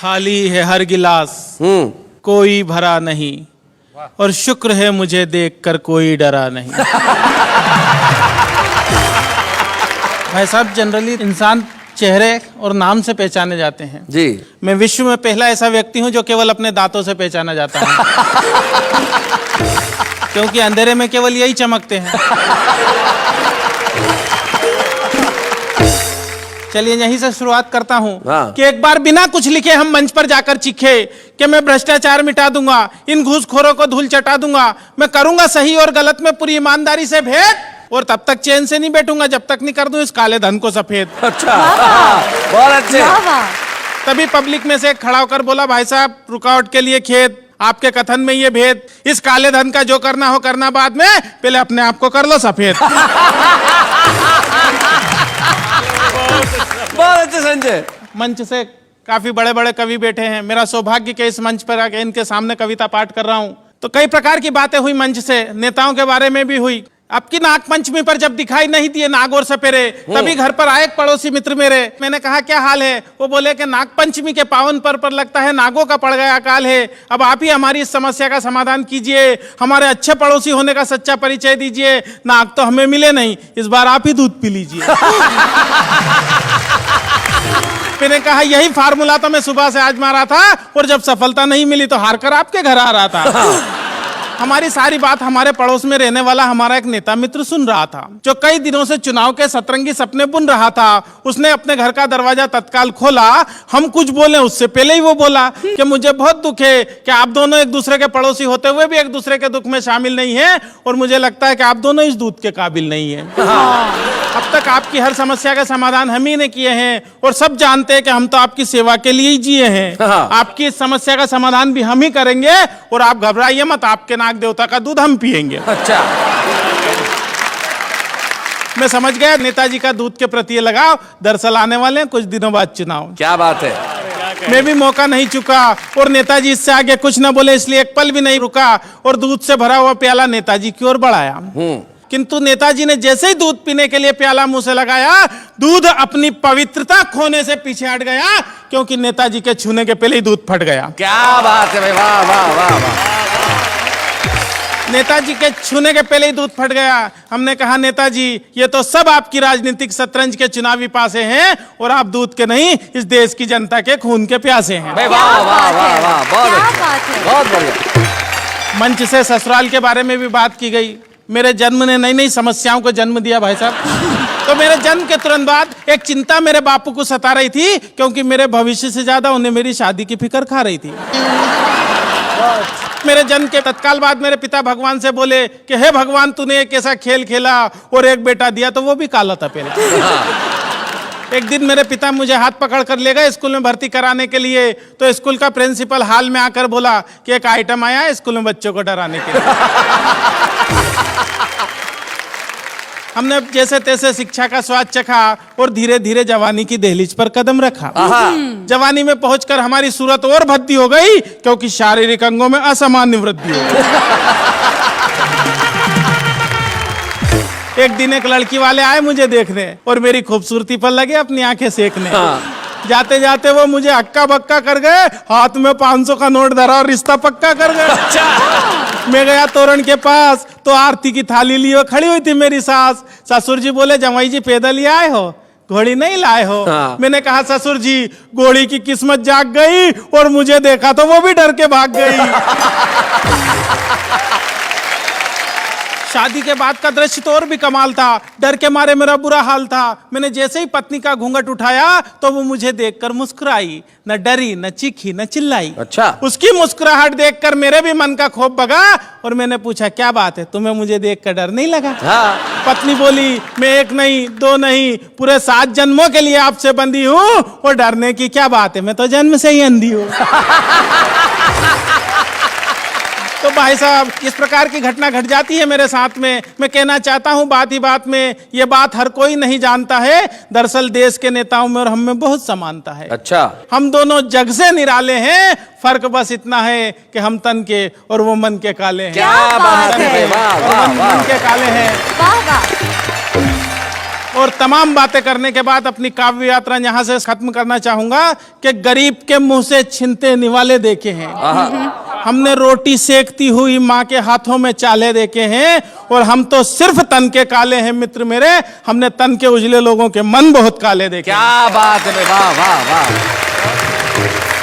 खाली है हर गिलास कोई भरा नहीं, और शुक्र है मुझे देखकर कोई डरा नहीं। भाई साहब, जनरली इंसान चेहरे और नाम से पहचाने जाते हैं जी। मैं विश्व में पहला ऐसा व्यक्ति हूं जो केवल अपने दांतों से पहचाना जाता है। क्योंकि अंधेरे में केवल यही चमकते हैं। चलिए यहीं से शुरुआत करता हूं कि एक बार बिना कुछ लिखे हम मंच पर जाकर चीखे कि मैं भ्रष्टाचार मिटा दूंगा, इन घूसखोरों को धूल चटा दूंगा, मैं करूंगा सही और गलत में पूरी ईमानदारी से भेद, और तब तक चैन से नहीं बैठूंगा जब तक नहीं कर दूं इस काले धन को सफेद। अच्छा, बहुत अच्छे। तभी पब्लिक में से एक खड़ा होकर बोला, भाई साहब रुकावट के लिए खेद, आपके कथन में ये भेद, इस काले धन का जो करना हो करना बाद में, पहले अपने आप को कर लो सफेद। बहुत अच्छे संजय। मंच से काफी बड़े बड़े कवि बैठे हैं, मेरा सौभाग्य के इस मंच पर आके इनके सामने कविता पाठ कर रहा हूं। तो कई प्रकार की बातें हुई मंच से, नेताओं के बारे में भी हुई। अब की नाग पंचमी पर जब दिखाई नहीं दिए नाग और सपेरे, तभी घर पर आए एक पड़ोसी मित्र मेरे। मैंने कहा क्या हाल है? वो बोले कि नाग पंचमी के पावन पर लगता है नागों का पड़ गया अकाल है, अब आप ही हमारी इस समस्या का समाधान कीजिए, हमारे अच्छे पड़ोसी होने का सच्चा परिचय दीजिए, नाग तो हमें मिले नहीं, इस बार आप ही दूध पी लीजिए। मैंने कहा यही फार्मूला तो मैं सुबह से आजमा था, और जब सफलता नहीं मिली तो हार कर आपके घर आ रहा था। हमारी सारी बात हमारे पड़ोस में रहने वाला हमारा एक नेता मित्र सुन रहा था, जो कई दिनों से चुनाव के सतरंगी सपने बुन रहा था। उसने अपने घर का दरवाजा तत्काल खोला, हम कुछ बोले उससे पहले ही वो बोला कि मुझे बहुत दुख है कि आप दोनों एक दूसरे के पड़ोसी होते हुए भी एक दूसरे के दुख में शामिल नहीं है, और मुझे लगता है कि आप दोनों इस दूध के काबिल नहीं है। अब तक आपकी हर समस्या का समाधान हम ही ने किए हैं, और सब जानते हैं कि हम तो आपकी सेवा के लिए ही जिए हैं। आपकी इस समस्या का समाधान भी हम ही करेंगे, और आप घबराइए मत, आपके नाग देवता का दूध हम पिएंगे। अच्छा। मैं समझ गया नेताजी का दूध के प्रति लगाव, दरअसल आने वाले हैं कुछ दिनों बाद चुनाव। क्या बात है। मैं भी मौका नहीं चुका, और नेताजी इससे आगे कुछ न बोले, इसलिए एक पल भी नहीं रुका, और दूध से भरा हुआ प्याला नेताजी की ओर बढ़ाया। किंतु नेताजी ने जैसे ही दूध पीने के लिए प्याला मुंह से लगाया, दूध अपनी पवित्रता खोने से पीछे हट गया, क्योंकि नेताजी के छूने के पहले ही दूध फट गया। क्या बात है भाई, वाह वाह वाह वाह। नेताजी के छूने के पहले ही दूध फट गया। हमने कहा नेताजी ये तो सब आपकी राजनीतिक शतरंज के चुनावी पासे हैं, और आप दूध के नहीं इस देश की जनता के खून के प्यासे हैं। वाह वाह वाह वाह, बहुत बढ़िया। मंच से ससुराल के बारे में भी बात की गई। मेरे जन्म ने नई नई समस्याओं को जन्म दिया भाई साहब। तो मेरे जन्म के तुरंत बाद एक चिंता मेरे बापू को सता रही थी, क्योंकि मेरे भविष्य से ज्यादा उन्हें मेरी शादी की फिक्र खा रही थी। मेरे जन्म के तत्काल बाद मेरे पिता भगवान से बोले कि हे भगवान, तूने एक ऐसा खेल खेला और एक बेटा दिया तो वो भी काला था पहले। एक दिन मेरे पिता मुझे हाथ पकड़ कर ले गए स्कूल में भर्ती कराने के लिए, तो स्कूल का प्रिंसिपल हाल में आकर बोला कि एक आइटम आया है स्कूल में बच्चों को डराने के लिए। हमने जैसे तैसे शिक्षा का स्वाद चखा, और धीरे धीरे जवानी की दहलीज पर कदम रखा। जवानी में पहुंचकर हमारी सूरत और भद्दी हो गई, क्योंकि शारीरिक अंगों में असामान्य वृद्धि हो गई। एक दिन एक लड़की वाले आए मुझे देखने, और मेरी खूबसूरती पर लगे अपनी आंखें सेकने। जाते जाते वो मुझे हक्का बक्का कर गए, हाथ में 500 का नोट धरा और रिश्ता पक्का कर गए। मैं गया तोरण के पास, तो आरती की थाली लिए खड़ी हुई थी मेरी सास। ससुर जी बोले जमाई जी पैदल ही आए हो, घोड़ी नहीं लाए हो? मैंने कहा ससुर जी घोड़ी की किस्मत जाग गई, और मुझे देखा तो वो भी डर के भाग गई। शादी के बाद का दृश्य तो और भी कमाल था, डर के मारे मेरा बुरा हाल था। मैंने जैसे ही पत्नी का घूंघट उठाया तो वो मुझे देखकर मुस्कुराई, न डरी न चीखी न चिल्लाई। अच्छा। उसकी मुस्कुराहट देखकर मेरे भी मन का खौफ भगा, और मैंने पूछा क्या बात है, तुम्हें मुझे देखकर डर नहीं लगा? पत्नी बोली मैं एक नहीं दो नहीं पूरे 7 जन्मों के लिए आपसे बंधी हूँ, और डरने की क्या बात है, मैं तो जन्म से ही अंधी हूँ। तो भाई साहब इस प्रकार की घटना घट जाती है मेरे साथ में। मैं कहना चाहता हूं बात ही बात में, ये बात हर कोई नहीं जानता है, दरअसल देश के नेताओं में और हम में बहुत समानता है। अच्छा। हम दोनों जग से निराले हैं, फर्क बस इतना है कि हम तन के और वो मन के काले हैं। क्या बात है, वाह वाह वाह, मन के काले हैं। और तमाम बातें करने के बाद अपनी काव्य यात्रा यहाँ से खत्म करना चाहूंगा कि गरीब के मुंह से छिनते निवाले देखे हैं, हमने रोटी सेकती हुई माँ के हाथों में चाले देखे हैं, और हम तो सिर्फ तन के काले हैं मित्र मेरे, हमने तन के उजले लोगों के मन बहुत काले देखे। क्या बात है, वाह वाह वाह।